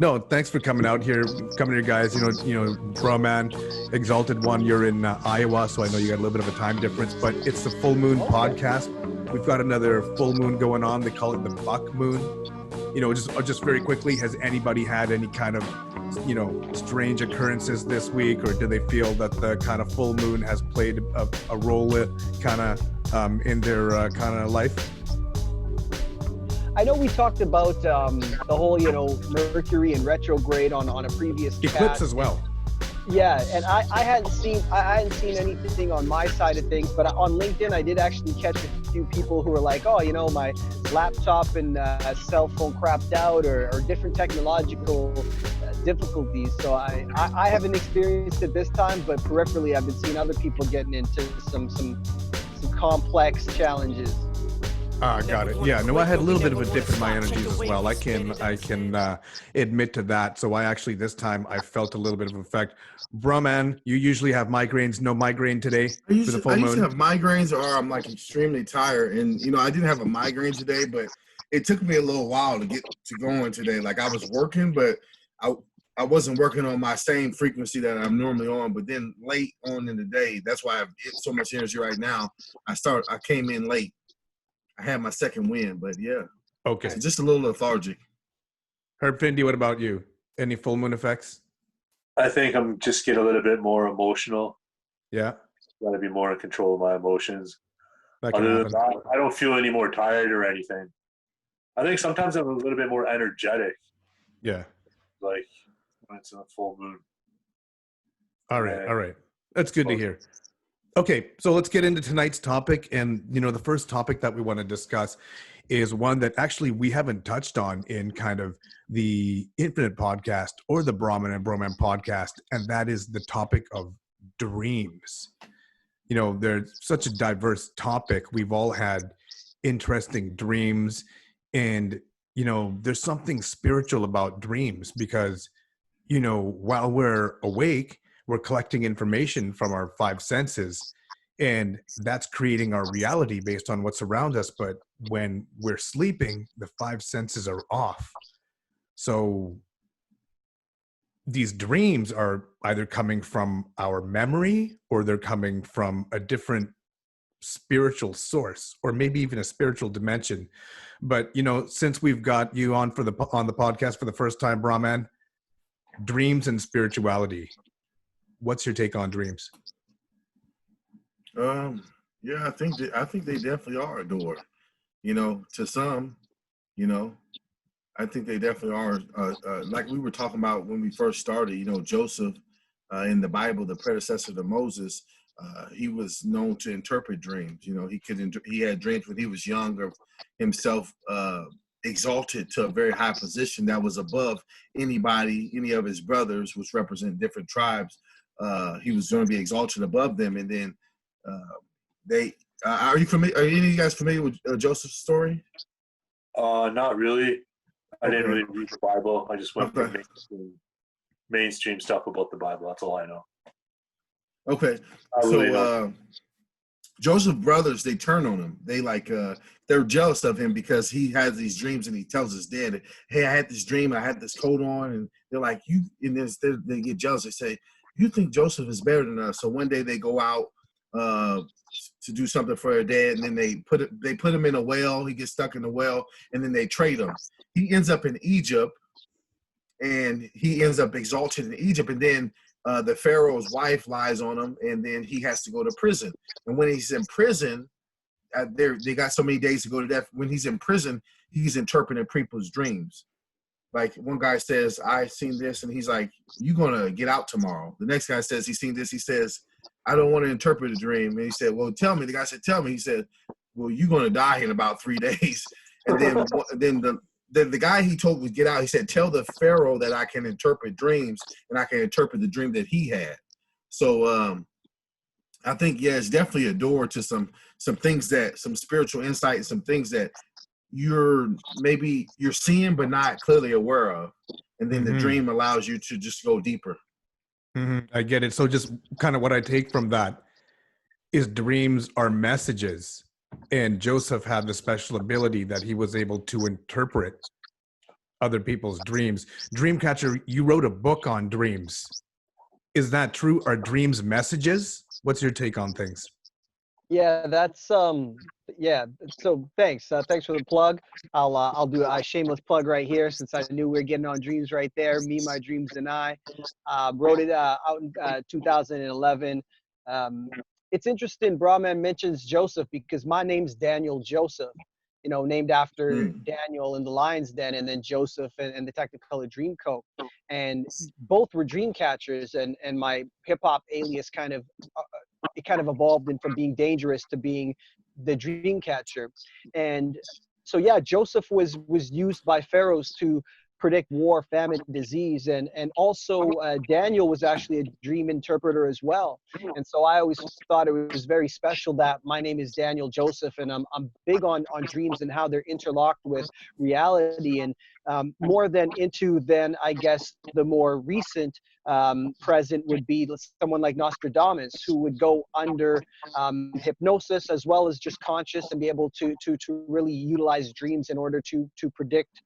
No, thanks for coming here, guys. Bro, man, Exalted One, you're in Iowa, so I know you got a little bit of a time difference, but it's the Full Moon podcast. We've got another full moon going on. They call it the Buck Moon. Just very quickly, has anybody had any kind of, strange occurrences this week, or do they feel that the kind of full moon has played a role in their kind of life? I know we talked about the whole, Mercury and retrograde on a previous eclipse chat. as well. Yeah, and I hadn't seen anything on my side of things, but on LinkedIn I did actually catch a few people who were like, oh, my laptop and cell phone crapped out, or different technological difficulties. So I haven't experienced it this time, but peripherally I've been seeing other people getting into some complex challenges. Got it. Yeah, no, I had a little bit of a dip in my energies as well. I can admit to that. So this time I felt a little bit of effect. Brahman, you usually have migraines. No migraine today for the full moon? I used to have migraines, or I'm like extremely tired. And, I didn't have a migraine today, but it took me a little while to get to going today. Like, I was working, but I wasn't working on my same frequency that I'm normally on. But then late on in the day, that's why I have so much energy right now. I came in late. I had my second win, but yeah. Okay. It's just a little lethargic. Herb Findy, what about you? Any full moon effects? I think I'm just getting a little bit more emotional. Yeah. Got to be more in control of my emotions. Other than that, I don't feel any more tired or anything. I think sometimes I'm a little bit more energetic. Yeah. Like when it's in a full moon. All right. That's good to hear. Okay, so let's get into tonight's topic. And, the first topic that we want to discuss is one that actually we haven't touched on in kind of the Infinite podcast or the Brahman and Broman podcast, and that is the topic of dreams. There's such a diverse topic. We've all had interesting dreams, and, there's something spiritual about dreams because, while we're awake, we're collecting information from our five senses, and that's creating our reality based on what's around us. But when we're sleeping, the five senses are off. So these dreams are either coming from our memory, or they're coming from a different spiritual source, or maybe even a spiritual dimension. But, since we've got you on the podcast for the first time, Brahman, dreams and spirituality. What's your take on dreams? Yeah, I think they definitely are a door. To some, I think they definitely are. Like we were talking about when we first started. Joseph in the Bible, the predecessor to Moses, he was known to interpret dreams. He had dreams when he was young of himself exalted to a very high position that was above any of his brothers, which represent different tribes. He was going to be exalted above them, and then are you familiar? Are any of you guys familiar with Joseph's story? Not really. I Okay. didn't really read the Bible. I just went for mainstream stuff about the Bible. That's all I know. Okay, Joseph's brothers, they turn on him. They're jealous of him because he has these dreams, and he tells his dad, "Hey, I had this dream. I had this coat on," and they're like, "You." And then they get jealous. They say, "You think Joseph is better than us?" So one day they go out to do something for their dad, and then they put him in a well. He gets stuck in the well, and then they trade him. He ends up in Egypt, and he ends up exalted in Egypt, and then the Pharaoh's wife lies on him, and then he has to go to prison. And when he's in prison, they got so many days to go to death. When he's in prison, he's interpreting people's dreams. Like one guy says, "I seen this," and he's like, "You gonna get out tomorrow." The next guy says, "He seen this." He says, "I don't want to interpret a dream." And he said, "Well, tell me." The guy said, "Tell me." He said, "Well, you're gonna die in about 3 days." And then the guy he told would get out. He said, "Tell the Pharaoh that I can interpret dreams, and I can interpret the dream that he had." So I think, yeah, it's definitely a door to some things, some spiritual insight, and some things that you're seeing but not clearly aware of, and then the dream allows you to just go deeper. I get it. So just kind of what I take from that is dreams are messages, and Joseph had the special ability that he was able to interpret other people's dreams. Dreamcatcher, you wrote a book on dreams. Is that true? Are dreams messages? What's your take on things? Yeah, that's yeah. So thanks, thanks for the plug. I'll do a shameless plug right here since I knew we were getting on dreams right there. Me, my dreams, and I wrote it out in 2011. It's interesting. Brahman mentions Joseph because my name's Daniel Joseph. You know, named after Daniel in the Lion's Den, and then Joseph and the Technicolor Dreamcoat, and both were dream catchers. And my hip hop alias kind of it kind of evolved in from being dangerous to being the dream catcher. And so yeah, Joseph was used by pharaohs to predict war, famine, disease, and also Daniel was actually a dream interpreter as well. And so I always thought it was very special that my name is Daniel Joseph, and I'm big on dreams and how they're interlocked with reality, and more than I guess the more recent present would be someone like Nostradamus, who would go under hypnosis as well as just conscious and be able to really utilize dreams in order to predict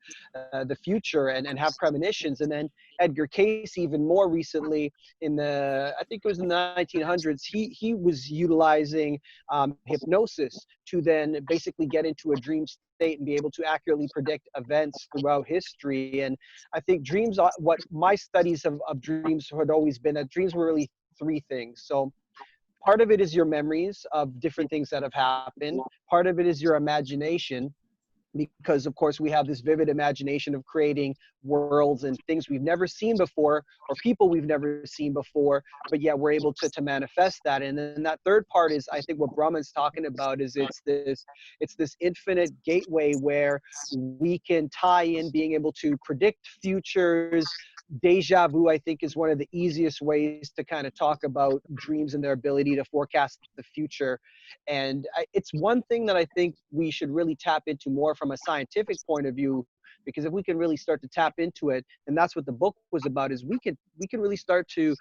the future and have premonitions. And then Edgar Cayce, even more recently in I think it was in the 1900s, he was utilizing hypnosis to then basically get into a dream state and be able to accurately predict events throughout history. And I think dreams are what my studies of dreams had always been, that dreams were really three things. So part of it is your memories of different things that have happened. Part of it is your imagination, because of course we have this vivid imagination of creating worlds and things we've never seen before, or people we've never seen before, but yet we're able to manifest that. And then that third part is, I think, what Brahman's talking about is it's this infinite gateway where we can tie in being able to predict futures. Deja vu, I think, is one of the easiest ways to kind of talk about dreams and their ability to forecast the future. And it's one thing that I think we should really tap into more from a scientific point of view, because if we can really start to tap into it, and that's what the book was about, is we can really start to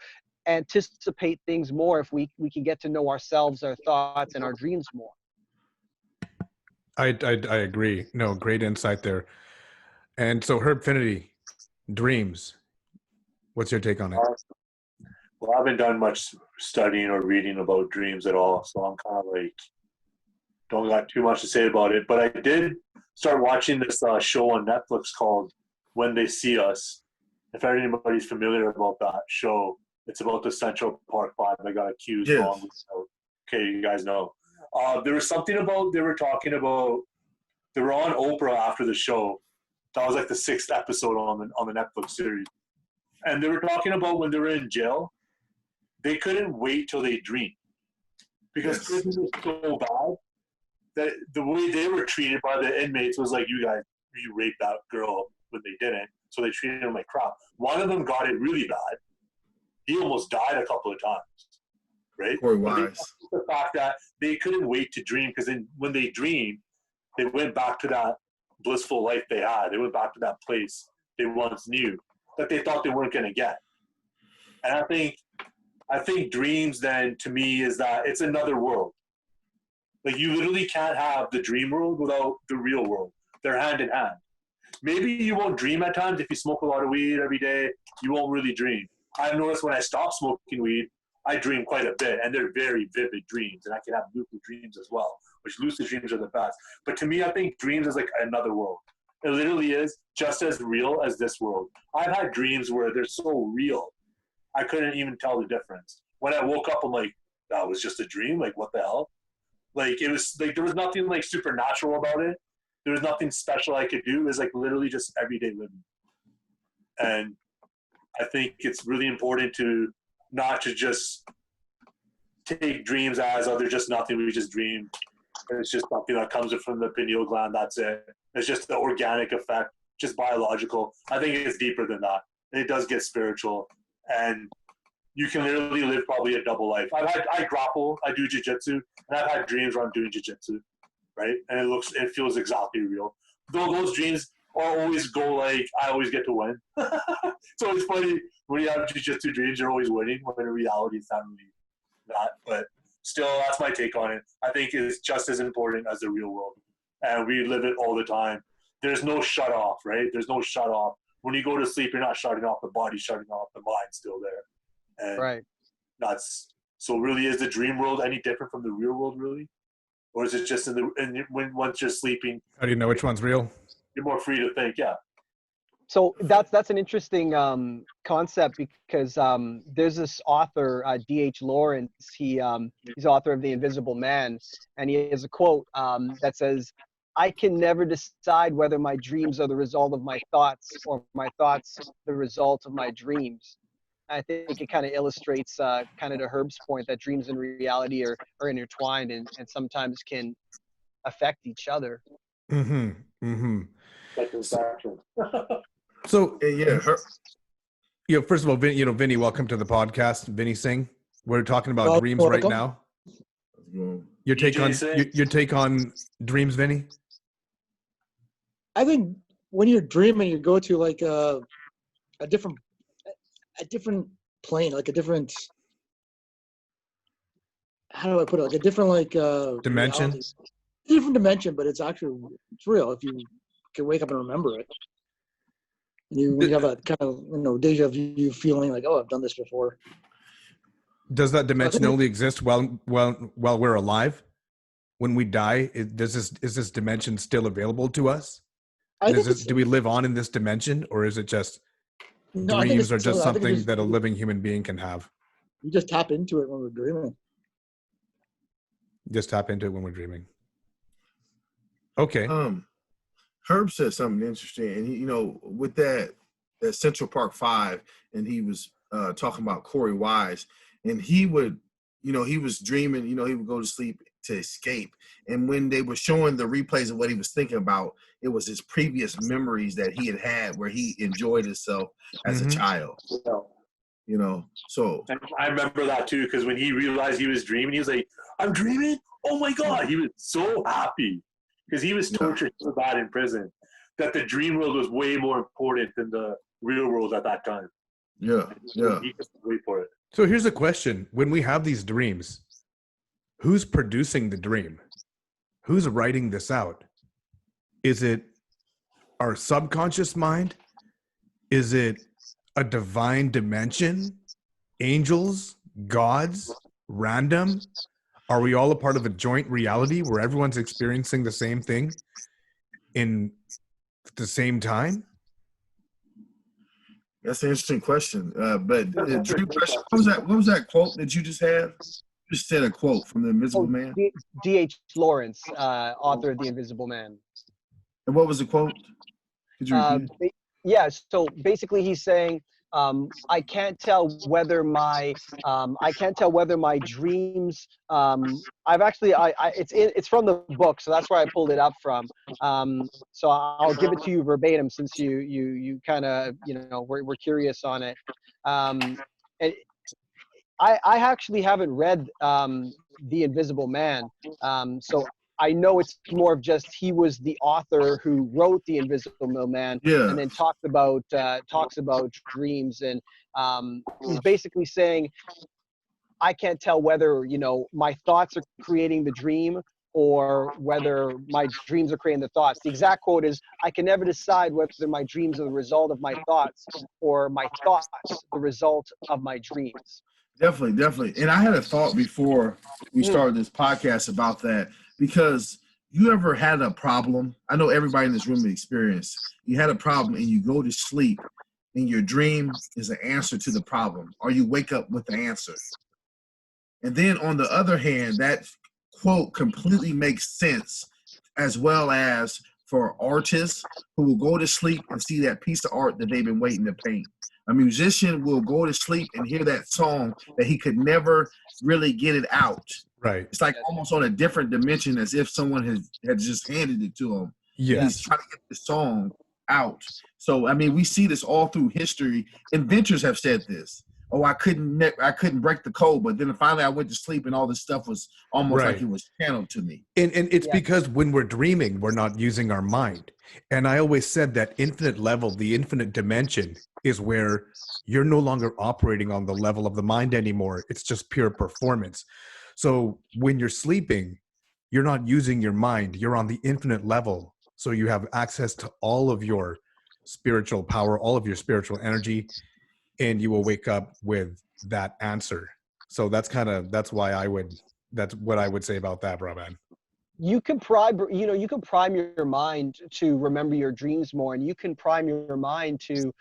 anticipate things more if we can get to know ourselves, our thoughts, and our dreams more. I agree. No, great insight there. And so Herbfinity, dreams. What's your take on it? Well, I haven't done much studying or reading about dreams at all, so I'm kind of like, don't got too much to say about it. But I did start watching this show on Netflix called When They See Us. If anybody's familiar about that show, it's about the Central Park Five. I got accused wrongly. So, okay, you guys know. There was something about, they were on Oprah after the show. That was like the 6th episode on the Netflix series. And they were talking about when they were in jail, they couldn't wait till they dreamed, because prison was so bad that the way they were treated by the inmates was like, you raped that girl when they didn't, so they treated them like crap. One of them got it really bad. He almost died a couple of times, right? Poor Wise. The fact that they couldn't wait to dream, because when they dreamed, they went back to that blissful life they had. They went back to that place they once knew that they thought they weren't going to get. And I think dreams then, to me, is that it's another world. Like, you literally can't have the dream world without the real world. They're hand in hand. Maybe you won't dream at times. If you smoke a lot of weed every day, you won't really dream. I've noticed when I stop smoking weed, I dream quite a bit, and they're very vivid dreams, and I can have lucid dreams as well, which lucid dreams are the best. But to me, I think dreams is like another world. It literally is just as real as this world. I've had dreams where they're so real, I couldn't even tell the difference. When I woke up, I'm like, that was just a dream? Like, what the hell? Like, it was like, there was nothing like supernatural about it. There was nothing special I could do. It was like literally just everyday living. And I think it's really important to not to just take dreams as, oh, they're just nothing, we just dream. It's just something that comes from the pineal gland, that's it. It's just the organic effect, just biological. I think it's deeper than that. And it does get spiritual. And you can literally live probably a double life. I grapple, I do jiu-jitsu, and I've had dreams where I'm doing jiu-jitsu, right? And it feels exactly real. Though those dreams always go like, I always get to win. It's always funny when you have jiu-jitsu dreams, you're always winning, when in reality it's not really that. But still, that's my take on it. I think it's just as important as the real world. And we live it all the time. there's no shut off, right? There's no shut off. When you go to sleep, you're not shutting off the body, shutting off the mind's still there. And Right. so really, is the dream world any different from the real world, really? Or is it just once you're sleeping, How do you know which one's real? you're more free to think? Yeah. So that's an interesting concept, because there's this author, D.H. Lawrence. He's author of The Invisible Man, and he has a quote that says, "I can never decide whether my dreams are the result of my thoughts or my thoughts the result of my dreams." I think it kind of illustrates kind of to Herb's point that dreams and reality are intertwined and sometimes can affect each other. Mm-hmm. Mm-hmm. Like inception. So Yeah. first of all, Vinny, welcome to the podcast. Vinny Singh. We're talking about dreams right now. Your take on dreams, Vinny? I think when you're dreaming, you go to like a different plane, like a different, how do I put it? Like a different Dimension. reality. Different dimension, but it's real if you can wake up and remember it. And you have a kind of deja vu feeling, like, oh, I've done this before. Does that dimension only exist while we're alive? When we die, is this dimension still available to us? Do we live on in this dimension, or is it just dreams are just something that a living human being can have? You just tap into it when we're dreaming. Just tap into it when we're dreaming. Okay. Herb said something interesting, and he, with that Central Park 5, and he was talking about Corey Wise, and he would, he was dreaming, he would go to sleep to escape, and when they were showing the replays of what he was thinking about, it was his previous memories that he had where he enjoyed himself as a child. So and I remember that too, because when he realized he was dreaming, he was like, "I'm dreaming! Oh my God!" He was so happy because he was tortured so bad in prison that the dream world was way more important than the real world at that time. Yeah. He couldn't wait for it. So here's a question: when we have these dreams, who's producing the dream? Who's writing this out? Is it our subconscious mind? Is it a divine dimension? Angels? Gods? Random? Are we all a part of a joint reality where everyone's experiencing the same thing in the same time? That's an interesting question. But the dream question, what was that quote that you just had? You just said a quote from The Invisible Man. D.H. Lawrence, author of The Invisible Man. And what was the quote? Could you repeat? Yeah, so basically he's saying, I can't tell whether my dreams. It's from the book, so that's where I pulled it up from. So I'll give it to you verbatim, since you kind of we're curious on it. And I actually haven't read The Invisible Man, so I know it's more of just he was the author who wrote The Invisible Man, and then talks about dreams, and he's basically saying, I can't tell whether my thoughts are creating the dream or whether my dreams are creating the thoughts. The exact quote is, "I can never decide whether my dreams are the result of my thoughts or my thoughts the result of my dreams." Definitely. And I had a thought before we started this podcast about that, because you ever had a problem? I know everybody in this room has experienced. You had a problem and you go to sleep and your dream is an answer to the problem, or you wake up with the answer. And then on the other hand, that quote completely makes sense, as well as for artists who will go to sleep and see that piece of art that they've been waiting to paint. A musician will go to sleep and hear that song that he could never really get it out. Right. It's like almost on a different dimension, as if someone had just handed it to him. Yes. He's trying to get the song out. So, I mean, we see this all through history. Inventors have said this. Oh, I couldn't break the code, but then finally I went to sleep and all this stuff was almost like it was channeled to me. And it's because when we're dreaming, we're not using our mind. And I always said that infinite level, the infinite dimension, is where you're no longer operating on the level of the mind anymore. It's just pure performance. So when you're sleeping, you're not using your mind. You're on the infinite level. So you have access to all of your spiritual power, all of your spiritual energy, and you will wake up with that answer. So that's what I would say about that, bro, man. You can you can prime your mind to remember your dreams more, and you can prime your mind to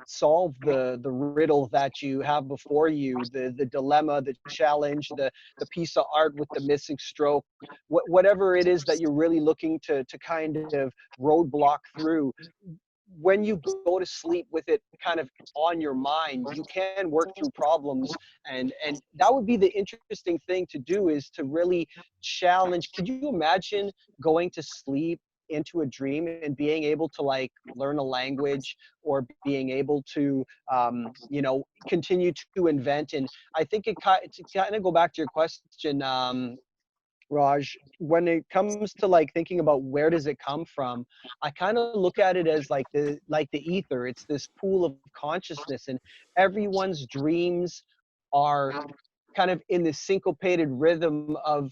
solve the riddle that you have before you, the dilemma, the challenge, the piece of art with the missing stroke, whatever it is that you're really looking to kind of roadblock through. When you go to sleep with it kind of on your mind, you can work through problems, and that would be the interesting thing to do, is to really challenge. Could you imagine going to sleep into a dream and being able to like learn a language, or being able to continue to invent? And I think to kind of go back to your question, Raj, when it comes to like thinking about where does it come from, I kind of look at it as like the ether. It's this pool of consciousness, and everyone's dreams are kind of in this syncopated rhythm of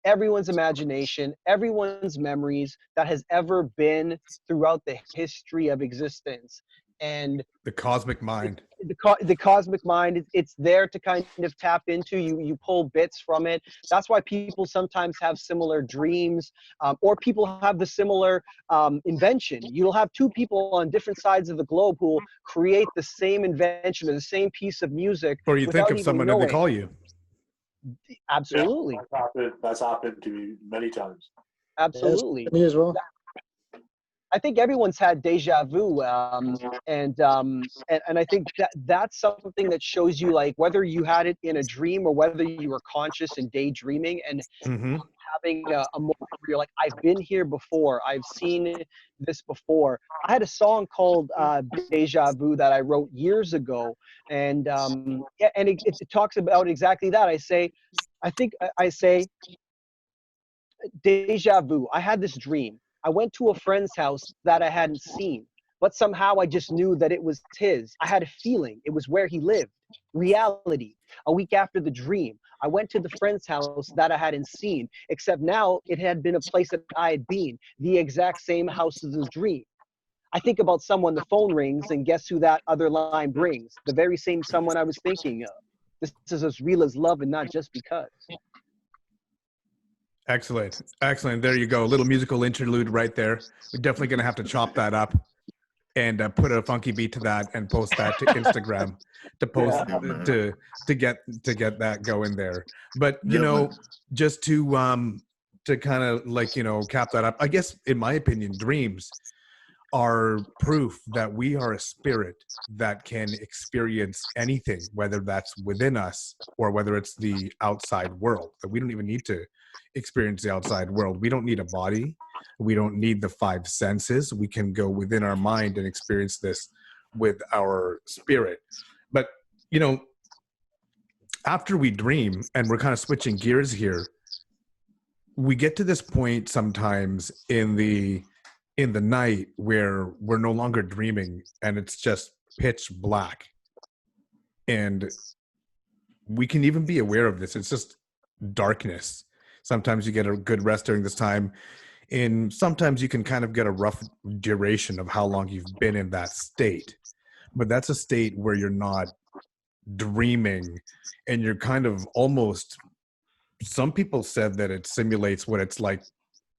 everyone's imagination, everyone's memories that has ever been throughout the history of existence. And The cosmic mind. the cosmic mind, it's there to kind of tap into. You pull bits from it. That's why people sometimes have similar dreams, or people have the similar invention. You'll have two people on different sides of the globe who will create the same invention or the same piece of music Or you think without of even someone and they knowing. call you. Absolutely. That's happened to me many times. Absolutely. Me as well. I think everyone's had deja vu, and I think that's something that shows you like whether you had it in a dream or whether you were conscious and daydreaming, and Mm-hmm. having a moment where you're like, I've been here before, I've seen this before. I had a song called Deja Vu that I wrote years ago, and it talks about exactly that. I say deja vu. I had this dream. I went to a friend's house that I hadn't seen, but somehow I just knew that it was his. I had a feeling it was where he lived. Reality. A week after the dream, I went to the friend's house that I hadn't seen, except now it had been a place that I had been, the exact same house as the dream. I think about someone, the phone rings, and guess who that other line brings? The very same someone I was thinking of. This is as real as love, and not just because. Excellent. Excellent. There you go. A little musical interlude right there. We're definitely going to have to chop that up and put a funky beat to that and post that to Instagram to post to get that going there. But just to kind of like cap that up, I guess in my opinion, dreams are proof that we are a spirit that can experience anything, whether that's within us or whether it's the outside world. That we don't even need to experience the outside world. We don't need a body. We don't need the five senses. We can go within our mind and experience this with our spirit. But after we dream, and we're kind of switching gears here, we get to this point sometimes in the night where we're no longer dreaming and it's just pitch black. And we can even be aware of this. It's just darkness. Sometimes you get a good rest during this time, and sometimes you can kind of get a rough duration of how long you've been in that state. But that's a state where you're not dreaming and you're kind of almost, some people said that it simulates what it's like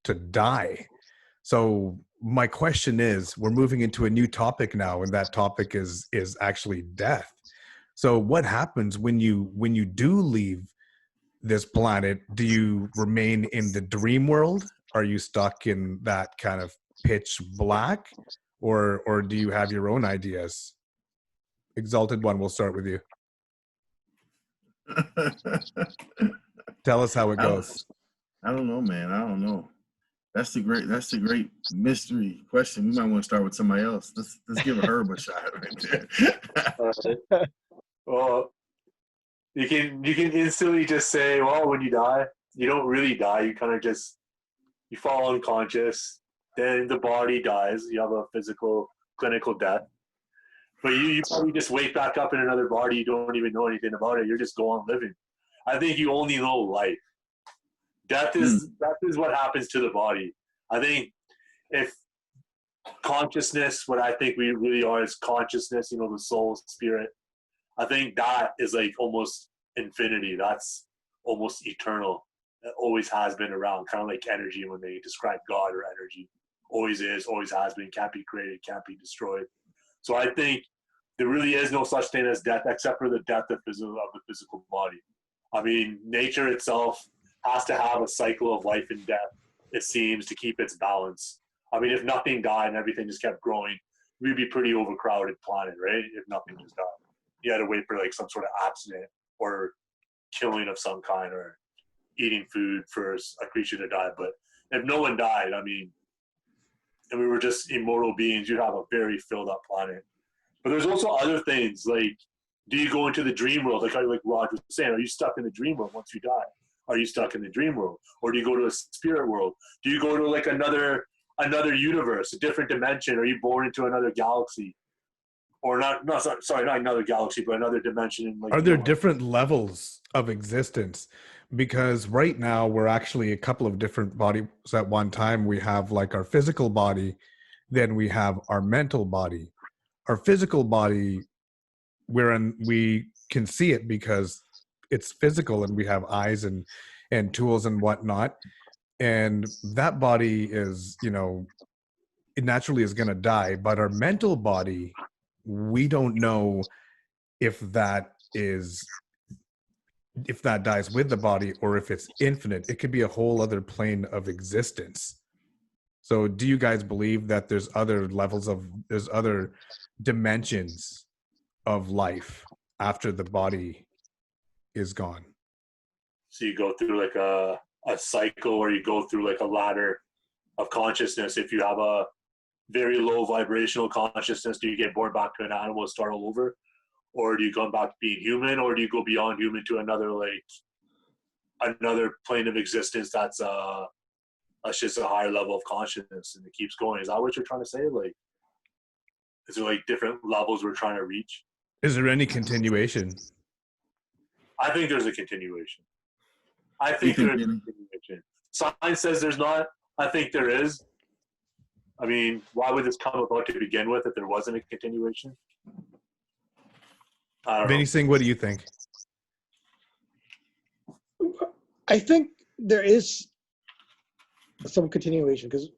to die. So my question is, we're moving into a new topic now, and that topic is actually death. So what happens when you do leave this planet? Do you remain in the dream world? Are you stuck in that kind of pitch black, or do you have your own ideas? Exalted One, we'll start with you. Tell us how it goes. I don't know, man. I don't know. That's the great mystery question. We might want to start with somebody else. Let's give a Herb a shot right there. Well, you can instantly just say, well, when you die, you don't really die. You kind of just, you fall unconscious. Then the body dies. You have a physical, clinical death. But you probably just wake back up in another body. You don't even know anything about it. You're just go on living. I think you only know life. Death is what happens to the body. I think if consciousness, what I think we really are is consciousness, the soul, spirit, I think that is like almost infinity. That's almost eternal. It always has been around, kind of like energy when they describe God or energy. Always is, always has been, can't be created, can't be destroyed. So I think there really is no such thing as death except for the death of the physical body. I mean, nature itself has to have a cycle of life and death, it seems, to keep its balance. I mean, if nothing died and everything just kept growing, we'd be pretty overcrowded planet, right? If nothing just died. You had to wait for like some sort of accident or killing of some kind or eating food for a creature to die. But if no one died, I mean, and we were just immortal beings, you'd have a very filled up planet. But there's also other things, like, do you go into the dream world? Like Raj was saying, are you stuck in the dream world once you die? Are you stuck in the dream world? Or do you go to a spirit world? Do you go to like another universe, a different dimension? Are you born into another galaxy? Or not another galaxy, but another dimension. Like, are there different levels of existence? Because right now we're actually a couple of different bodies at one time. We have like our physical body, then we have our mental body. Our physical body, we can see it because it's physical and we have eyes and tools and whatnot. And that body is, it naturally is going to die. But our mental body, we don't know if that dies with the body or if it's infinite. It could be a whole other plane of existence. So do you guys believe that there's other dimensions of life after the body is gone? So you go through like a cycle, or you go through like a ladder of consciousness. If you have a very low vibrational consciousness, do you get born back to an animal and start all over? Or do you come back to being human? Or do you go beyond human to another plane of existence that's just a higher level of consciousness, and it keeps going? Is that what you're trying to say? Like, is there like different levels we're trying to reach? Is there any continuation? I think there's a continuation. I think there's a continuation. Science says there's not. I think there is. I mean, why would this come about to begin with if there wasn't a continuation? I don't know. Vinny Singh, what do you think? I think there is some continuation, because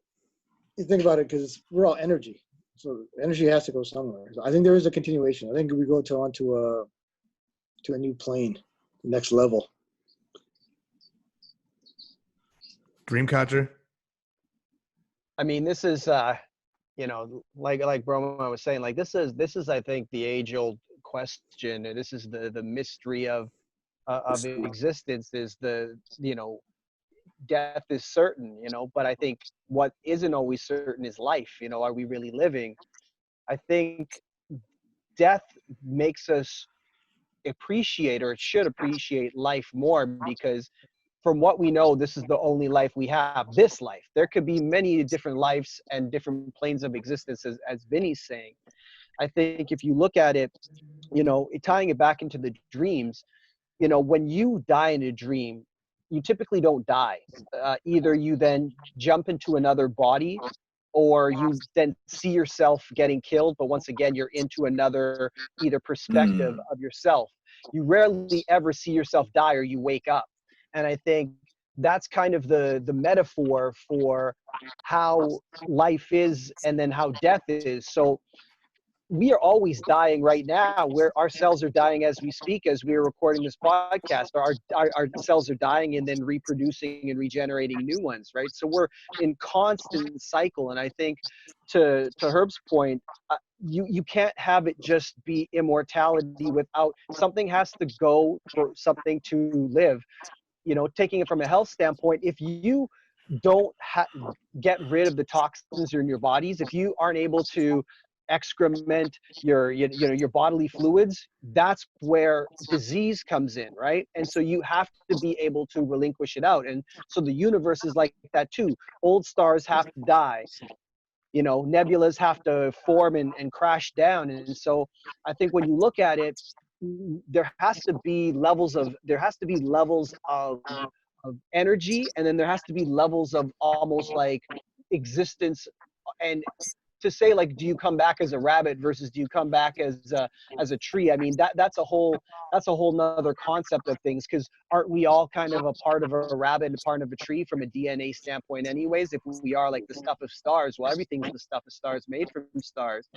you think about it, because we're all energy. So energy has to go somewhere. So I think there is a continuation. I think we go onto a new plane, next level. Dreamcatcher? I mean, this is, like Broma was saying, like this is, I think, the age-old question. And this is the mystery of existence, is death is certain, but I think what isn't always certain is life. Are we really living? I think death makes us appreciate, or it should appreciate, life more, because from what we know, this is the only life we have, this life. There could be many different lives and different planes of existence, as Vinny's saying. I think if you look at it, tying it back into the dreams, when you die in a dream, you typically don't die. Either you then jump into another body, or you then see yourself getting killed, but once again, you're into another either perspective of yourself. You rarely ever see yourself die, or you wake up. And I think that's kind of the metaphor for how life is, and then how death is. So we are always dying right now, where our cells are dying as we speak, as we are recording this podcast. Our cells are dying and then reproducing and regenerating new ones, right? So we're in constant cycle. And I think to Herb's point, you can't have it just be immortality without something. Has to go for something to live. Taking it from a health standpoint, if you don't get rid of the toxins in your bodies, if you aren't able to excrement your bodily fluids, that's where disease comes in, right? And so you have to be able to relinquish it out. And so the universe is like that too. Old stars have to die. Nebulas have to form and crash down. And so I think when you look at it, there has to be levels of energy, and then there has to be levels of almost like existence and to say like, do you come back as a rabbit versus do you come back as a tree? I mean, that's a whole nother concept of things, because aren't we all kind of a part of a rabbit and a part of a tree from a DNA standpoint anyways? If we are like the stuff of stars, well, everything's the stuff of stars, made from stars.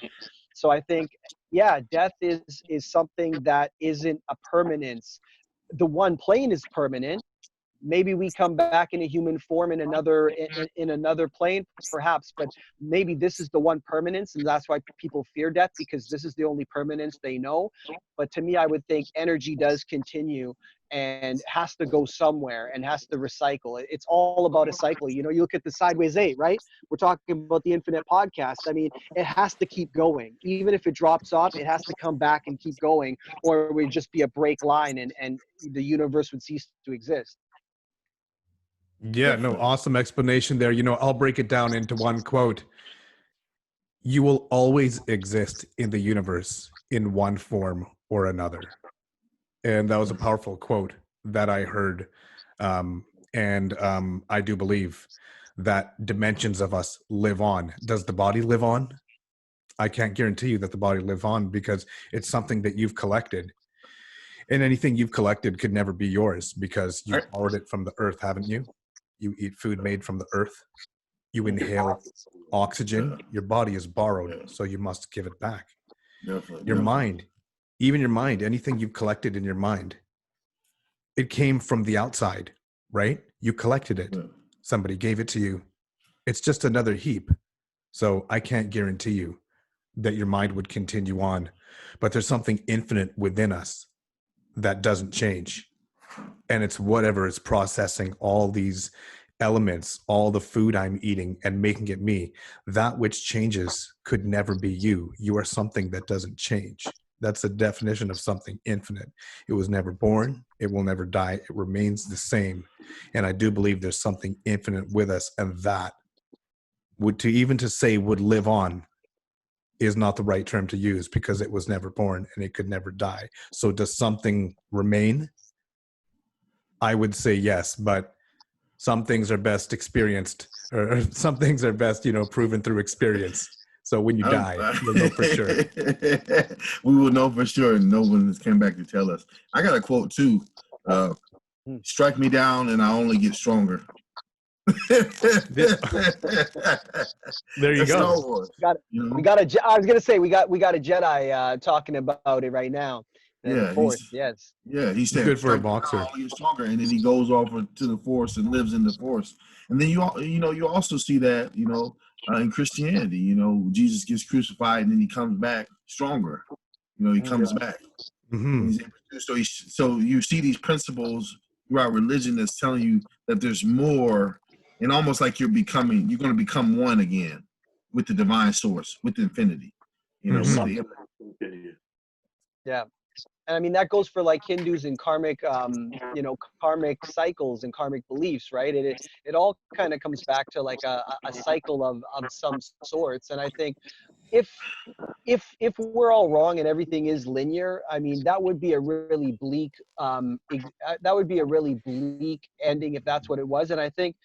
So I think, yeah, death is something that isn't a permanence. The one plane is permanent. Maybe we come back in a human form in another plane, perhaps, but maybe this is the one permanence, and that's why people fear death, because this is the only permanence they know. But to me, I would think energy does continue and has to go somewhere and has to recycle. It's all about a cycle. You know, you look at the Sideways 8, right? We're talking about the Infinite podcast. I mean, it has to keep going. Even if it drops off, it has to come back and keep going, or it would just be a break line and the universe would cease to exist. Yeah, no, awesome explanation there. You know, I'll break it down into one quote. You will always exist in the universe in one form or another. And that was a powerful quote that I heard. I do believe that dimensions of us live on. Does the body live on? I can't guarantee you that the body live on, because it's something that you've collected. And anything you've collected could never be yours, because you borrowed it from the earth, haven't you? You eat food made from the earth. You inhale oxygen. Your body is borrowed, so you must give it back. Your mind, even your mind, anything you've collected in your mind, it came from the outside, right? You collected it. Somebody gave it to you. It's just another heap. So I can't guarantee you that your mind would continue on, but there's something infinite within us that doesn't change. And it's whatever is processing all these elements, all the food I'm eating and making it me. That which changes could never be you. You are something that doesn't change. That's the definition of something infinite. It was never born. It will never die. It remains the same. And I do believe there's something infinite with us, and that to say would live on is not the right term to use, because it was never born and it could never die. So does something remain? I would say yes, but some things are best experienced, or some things are best, proven through experience. So when you die, you'll know for sure. We will know for sure, and no one has came back to tell us. I got a quote too. Strike me down and I only get stronger. There you go. We got I was gonna say we got a Jedi talking about it right now. Yeah, the Force, yes. Yeah, he said good for a boxer. He's stronger, and then he goes over to the Force and lives in the Force. And then you also see that in Christianity, Jesus gets crucified and then he comes back stronger. He comes back. Mm-hmm. So you see these principles throughout religion that's telling you that there's more, and almost like you're going to become one again with the divine source, with infinity. Yeah. And I mean, that goes for like Hindus and karmic, karmic cycles and karmic beliefs, right? It all kind of comes back to like a cycle of some sorts. And I think if we're all wrong and everything is linear, I mean, that would be a really bleak, ending if that's what it was. And I think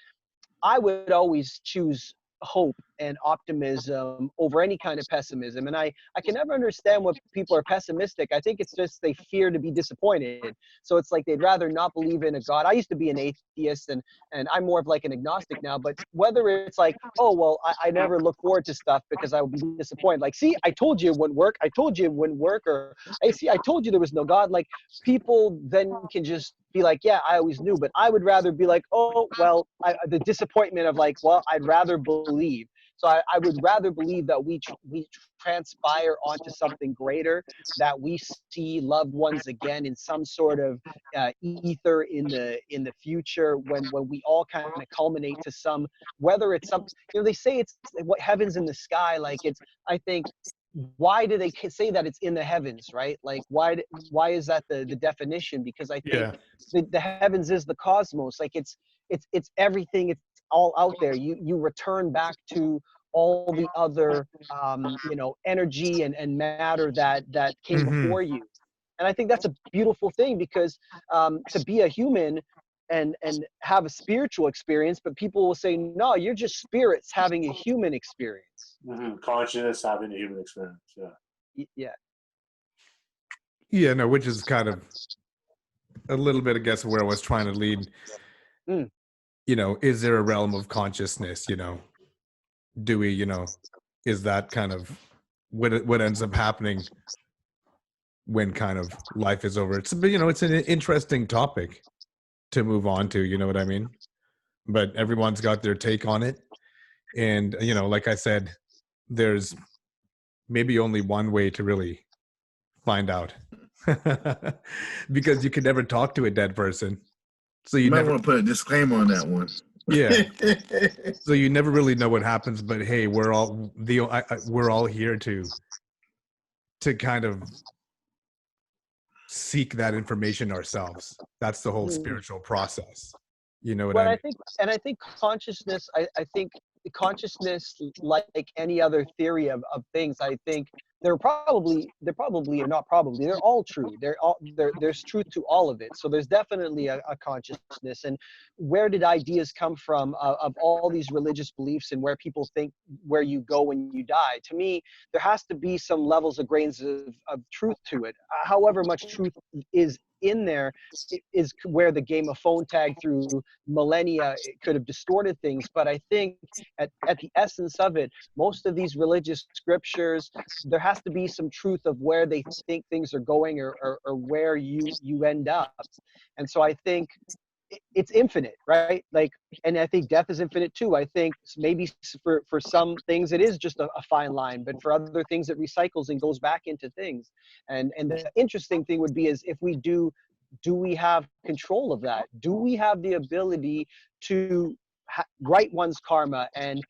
I would always choose hope and optimism over any kind of pessimism. And I can never understand when people are pessimistic. I think it's just they fear to be disappointed. So it's like they'd rather not believe in a God. I used to be an atheist, and I'm more of like an agnostic now. But whether it's like, oh, well, I never look forward to stuff because I would be disappointed. Like, see, I told you it wouldn't work. I told you it wouldn't work. Or, hey, see, I told you there was no God. Like, people then can just be like, yeah, I always knew. But I would rather be like, oh, well, the disappointment of like, well, I'd rather believe. So I would rather believe that we transpire onto something greater, that we see loved ones again in some sort of ether in the future, when we all kind of culminate to some, whether it's some, they say it's what heaven's in the sky. Like I think, why do they say that it's in the heavens, right? Like why is that the definition? Because I think the heavens is the cosmos. Like it's everything. It's all out there. You return back to all the other energy and matter that came before you. And I think that's a beautiful thing, because to be a human, and have a spiritual experience, but people will say, no, you're just spirits having a human experience. Consciousness having a human experience. Yeah. Yeah. Yeah, no, which is kind of a little bit, I guess, where I was trying to lead. Mm. You know, is there a realm of consciousness? You know, do we, you know, is that kind of what ends up happening when kind of life is over? It's, you know, it's an interesting topic to move on to, you know what I mean? But everyone's got their take on it. And, you know, like I said, there's maybe only one way to really find out. Because you can never talk to a dead person. So You you might never, want to put a disclaimer on that one. yeah. So you never really know what happens, but hey, we're all we're all here to kind of seek that information ourselves. That's the whole spiritual process. You know what Well, I mean? I think consciousness, I think consciousness, like any other theory of things, I think they're probably and not probably, they're all true. There's truth to all of it. So there's definitely a consciousness. And where did ideas come from of all these religious beliefs and where people think where you go when you die? To me, there has to be some levels of grains of truth to it. However much truth is in there is where the game of phone tag through millennia it could have distorted things. But I think at the essence of it, most of these religious scriptures, there has to be some truth of where they think things are going, or where you end up. And so I think it's infinite, right? Like, and I think death is infinite too. I think maybe for some things it is just a fine line, but for other things it recycles and goes back into things. And the interesting thing would be is if we do we have control of that? Do we have the ability to write one's karma and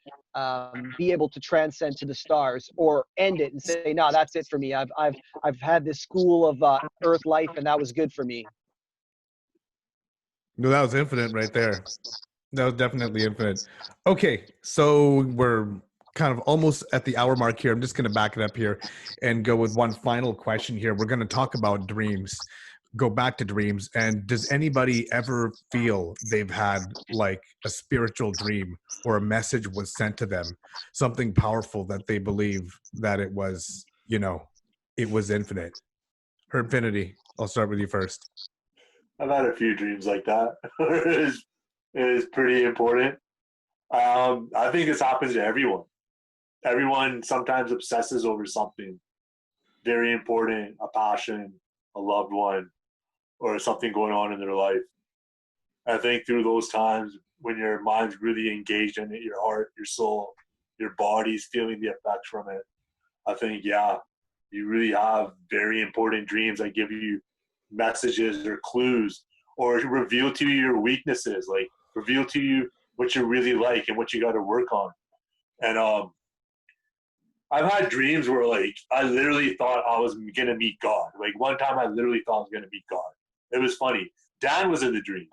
be able to transcend to the stars, or end it and say, no, that's it for me. I've had this school of earth life and that was good for me. No, that was infinite right there. That was definitely infinite. Okay, so we're kind of almost at the hour mark here. I'm just going to back it up here and go with one final question here. We're going to talk about dreams, go back to dreams. And does anybody ever feel they've had like a spiritual dream or a message was sent to them, something powerful that they believe that it was, you know, it was infinite? Herfinity, I'll start with you first. I've had a few dreams like that. it is pretty important. I think this happens to everyone. Everyone sometimes obsesses over something very important, a passion, a loved one, or something going on in their life. I think through those times when your mind's really engaged in it, your heart, your soul, your body's feeling the effects from it, I think, yeah, you really have very important dreams that give you messages or clues, or reveal to you your weaknesses, like reveal to you what you really like and what you got to work on. And I've had dreams where like I literally thought I was gonna meet God. Like one time I literally thought I was gonna meet God. It was funny. Dan was in the dream,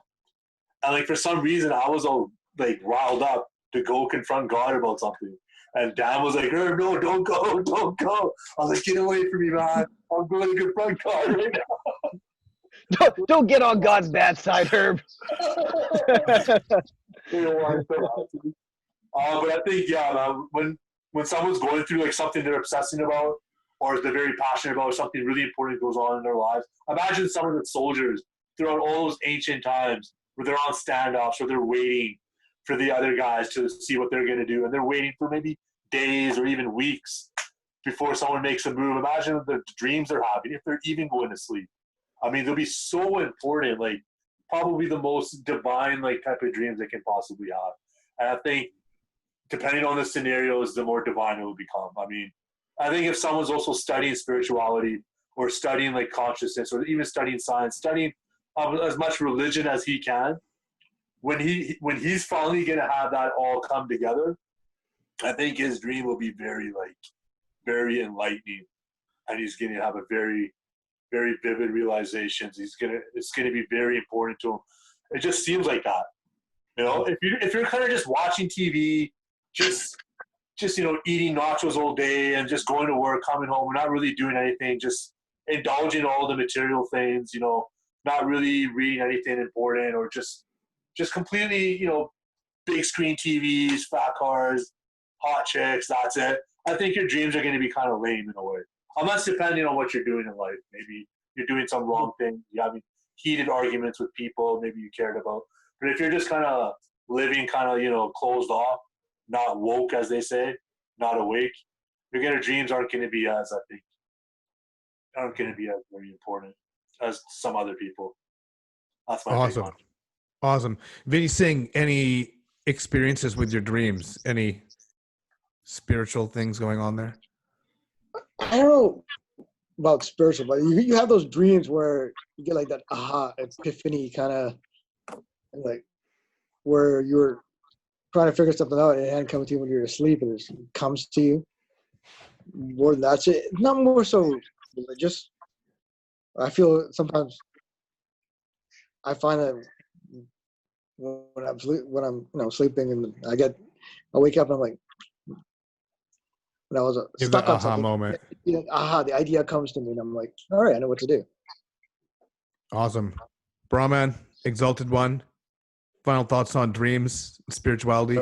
and like for some reason I was all like riled up to go confront God about something. And Dan was like, "No, don't go, don't go." I was like, "Get away from me, man. I'm going to confront God right now." Don't get on God's bad side, Herb. But I think, yeah, when someone's going through like something they're obsessing about, or they're very passionate about, or something really important goes on in their lives. Imagine some of the soldiers throughout all those ancient times where they're on standoffs or they're waiting for the other guys to see what they're going to do, and they're waiting for maybe days or even weeks before someone makes a move. Imagine the dreams they're having if they're even going to sleep. I mean, they'll be so important, like probably the most divine like type of dreams they can possibly have. And I think depending on the scenarios, the more divine it will become. I mean, I think if someone's also studying spirituality or studying like consciousness or even studying science, studying as much religion as he can, when he's finally gonna have that all come together, I think his dream will be very enlightening, and he's gonna have a very, very vivid realizations. It's gonna be very important to him. It just seems like that. You know, if you're kind of just watching TV, just eating nachos all day and just going to work, coming home, not really doing anything, just indulging all the material things, not really reading anything important, or just just completely, big screen TVs, fat cars, hot chicks, that's it. I think your dreams are going to be kind of lame in a way. Unless depending on what you're doing in life. Maybe you're doing some wrong thing, you're having heated arguments with people maybe you cared about. But if you're just kind of living kind of, closed off, not woke, as they say, not awake, your dreams aren't going to be as, I think, aren't going to be as very important as some other people. That's my Awesome. take on it. Awesome. Vinny Singh, any experiences with your dreams? Any spiritual things going on there? I don't know about spiritual, but you have those dreams where you get like that aha epiphany kind of, like where you're trying to figure something out and it hadn't come to you when you're asleep and it comes to you. More than that's it. Not more so religious. I feel sometimes I find that when I'm sleeping and I wake up and I'm like, when I was Give stuck that on aha something, moment. the idea comes to me and I'm like, all right, I know what to do. Awesome. Brahman, Exalted One, final thoughts on dreams, spirituality?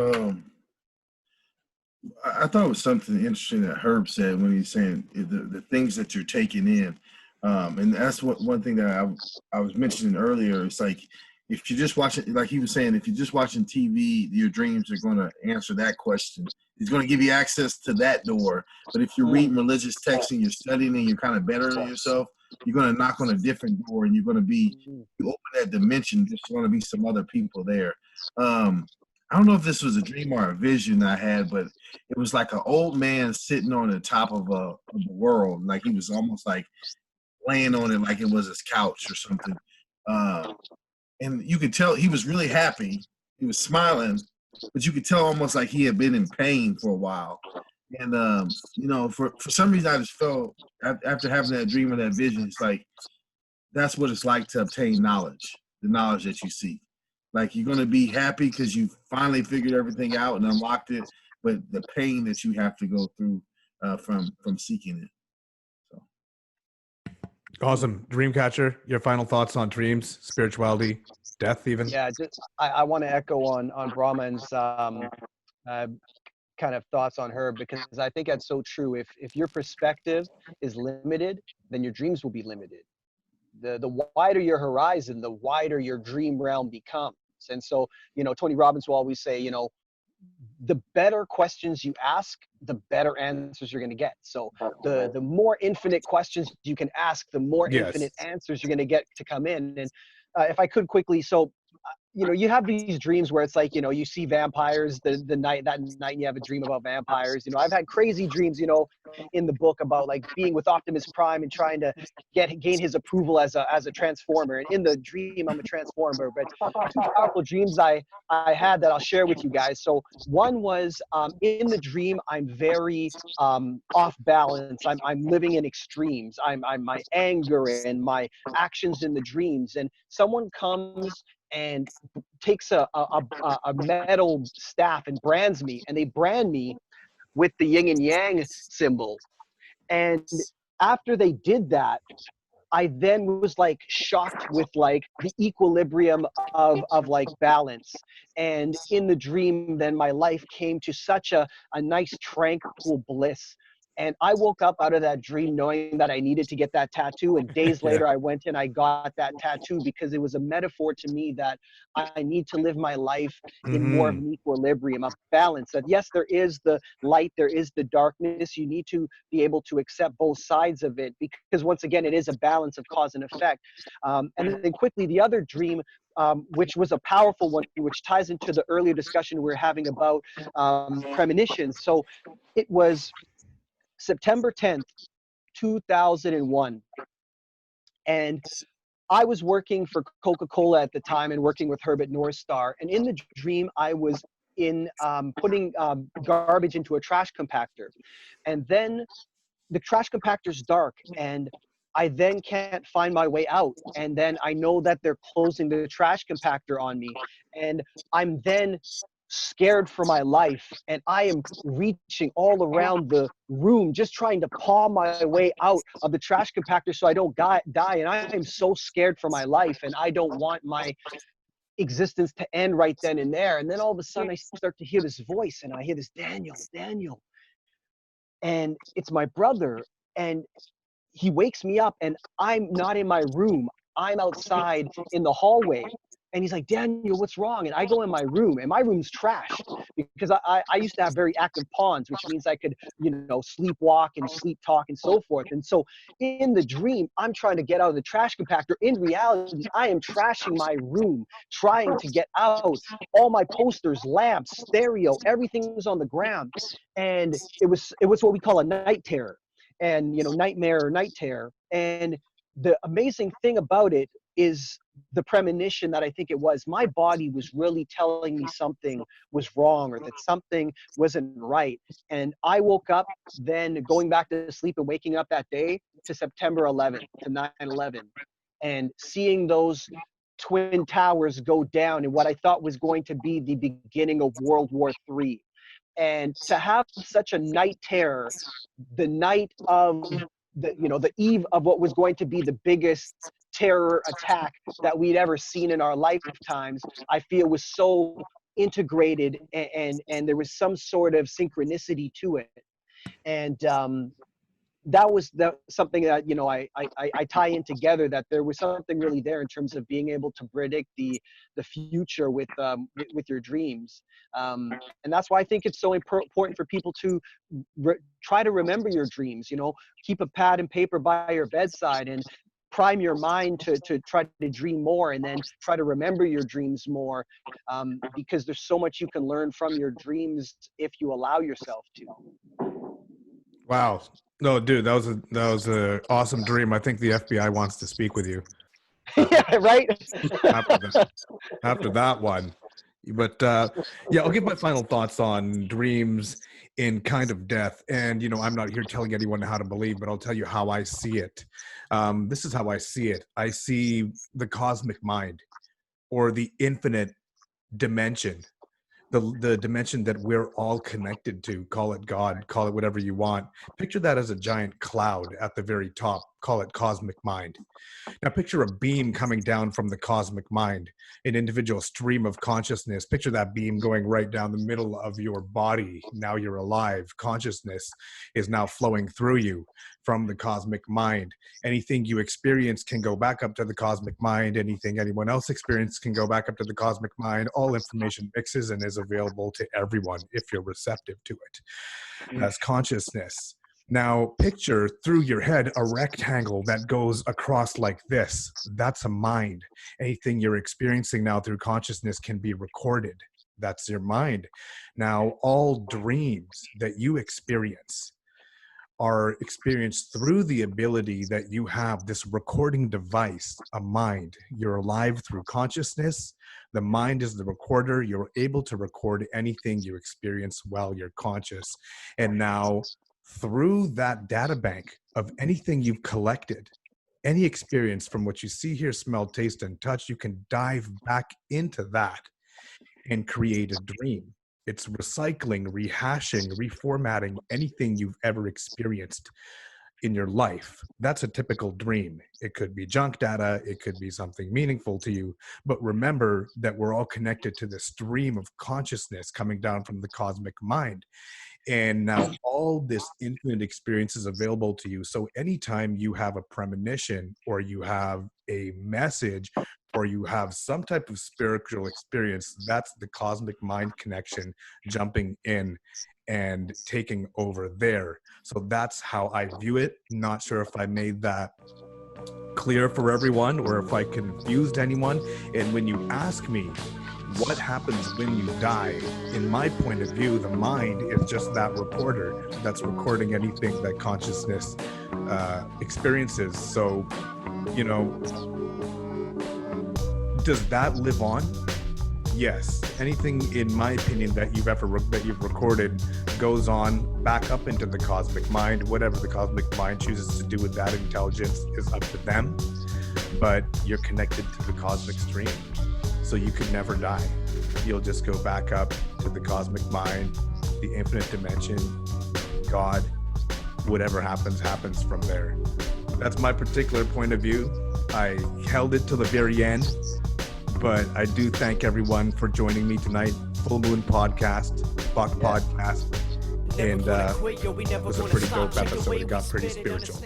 I thought it was something interesting that Herb said when he's saying the things that you're taking in. And that's one thing that I was mentioning earlier. It's like, if you're just watching, like he was saying, if you're just watching TV, your dreams are going to answer that question. It's going to give you access to that door. But if you're reading religious texts and you're studying and you're kind of bettering yourself, you're going to knock on a different door and you open that dimension. There's going to be some other people there. I don't know if this was a dream or a vision I had, but it was like an old man sitting on the top of a world. Like he was almost like laying on it like it was his couch or something. And you could tell he was really happy. He was smiling, but you could tell almost like he had been in pain for a while. And, for some reason I just felt after having that dream or that vision, it's like, that's what it's like to obtain knowledge, the knowledge that you seek. Like, you're going to be happy because you finally figured everything out and unlocked it, but the pain that you have to go through from seeking it. So. Awesome. Dreamcatcher, your final thoughts on dreams, spirituality, death even? Yeah, I want to echo on Brahman's kind of thoughts on her, because I think that's so true. If your perspective is limited, then your dreams will be limited. The wider your horizon, the wider your dream realm becomes. And so, Tony Robbins will always say, the better questions you ask, the better answers you're going to get. So the more infinite questions you can ask, the more infinite answers you're going to get to come in. And if I could quickly, so you have these dreams where it's like, you see vampires that night and you have a dream about vampires. I've had crazy dreams, in the book about like being with Optimus Prime and trying to gain his approval as a transformer. And in the dream, I'm a transformer. But two powerful dreams I had that I'll share with you guys. So one was in the dream, I'm very off balance. I'm living in extremes. I'm my anger and my actions in the dreams. And someone comes and takes a metal staff and brands me, and they brand me with the yin and yang symbol. And after they did that, I then was like shocked with like the equilibrium of like balance. And in the dream, then my life came to such a nice tranquil bliss. And I woke up out of that dream knowing that I needed to get that tattoo. And days later, I went and I got that tattoo because it was a metaphor to me that I need to live my life in more of an equilibrium, a balance. That yes, there is the light, there is the darkness. You need to be able to accept both sides of it, because once again, it is a balance of cause and effect. And then quickly, the other dream, which was a powerful one, which ties into the earlier discussion we were having about premonitions. So it was September 10th, 2001. And I was working for Coca-Cola at the time and working with Herb at North Star. And in the dream, I was putting garbage into a trash compactor. And then the trash compactor's dark, and I then can't find my way out. And then I know that they're closing the trash compactor on me. And I'm then scared for my life, and I am reaching all around the room just trying to paw my way out of the trash compactor so I don't die. And I am so scared for my life, and I don't want my existence to end right then and there. And then all of a sudden I start to hear this voice, and I hear this, Daniel, Daniel. And it's my brother. And he wakes me up, and I'm not in my room. I'm outside in the hallway. And he's like, Daniel, what's wrong? And I go in my room, and my room's trashed because I used to have very active pawns, which means I could, sleepwalk and sleep talk and so forth. And so in the dream, I'm trying to get out of the trash compactor. In reality, I am trashing my room, trying to get out. All my posters, lamps, stereo, everything was on the ground. And it was what we call a night terror, and nightmare or night terror. And the amazing thing about it is the premonition that I think it was. My body was really telling me something was wrong, or that something wasn't right. And I woke up then, going back to sleep and waking up that day to September 11th, to 9/11, and seeing those twin towers go down in what I thought was going to be the beginning of World War III. And to have such a night terror, the night of the eve of what was going to be the biggest terror attack that we'd ever seen in our lifetimes, I feel was so integrated, and there was some sort of synchronicity to it. And that was something that I tie in together, that there was something really there in terms of being able to predict the future with your dreams. And that's why I think it's so important for people to try to remember your dreams. Keep a pad and paper by your bedside and prime your mind to try to dream more, and then try to remember your dreams more, because there's so much you can learn from your dreams if you allow yourself to. Wow. No, dude, that was a awesome dream. I think the FBI wants to speak with you. Yeah, right. After that one. But yeah, I'll give my final thoughts on dreams in kind of death. And I'm not here telling anyone how to believe, but I'll tell you how I see it. This is how I see it. I see the cosmic mind, or the infinite dimension. The dimension that we're all connected to. Call it God, call it whatever you want. Picture that as a giant cloud at the very top. Call it cosmic mind. Now picture a beam coming down from the cosmic mind, an individual stream of consciousness. Picture that beam going right down the middle of your body. Now you're alive. Consciousness is now flowing through you from the cosmic mind. Anything you experience can go back up to the cosmic mind. Anything anyone else experienced can go back up to the cosmic mind. All information mixes and is available to everyone if you're receptive to it. That's consciousness. Now picture through your head a rectangle that goes across like this. That's a mind. Anything you're experiencing now through consciousness can be recorded. That's your mind. Now all dreams that you experience are experienced through the ability that you have this recording device, a mind. You're alive through consciousness. The mind is the recorder. You're able to record anything you experience while you're conscious. And now through that data bank of anything you've collected, any experience from what you see, hear, smell, taste, and touch, you can dive back into that and create a dream. It's recycling, rehashing, reformatting anything you've ever experienced in your life. That's a typical dream. It could be junk data. It could be something meaningful to you. But remember that we're all connected to this stream of consciousness coming down from the cosmic mind. And now all this infinite experience is available to you. So anytime you have a premonition, or you have a message, or you have some type of spiritual experience, that's the cosmic mind connection jumping in and taking over there. So that's how I view it. Not sure if I made that clear for everyone, or if I confused anyone. And when you ask me, what happens when you die? In my point of view, the mind is just that recorder that's recording anything that consciousness experiences. So, does that live on? Yes. Anything, in my opinion, that you've recorded goes on back up into the cosmic mind. Whatever the cosmic mind chooses to do with that intelligence is up to them. But you're connected to the cosmic stream. So you could never die. You'll just go back up to the cosmic mind, the infinite dimension, God. Whatever happens, happens from there. That's my particular point of view. I held it till the very end. but I do thank everyone for joining me tonight. Full Moon Podcast, Buck Podcast, and it was a pretty dope episode. It got pretty spiritual.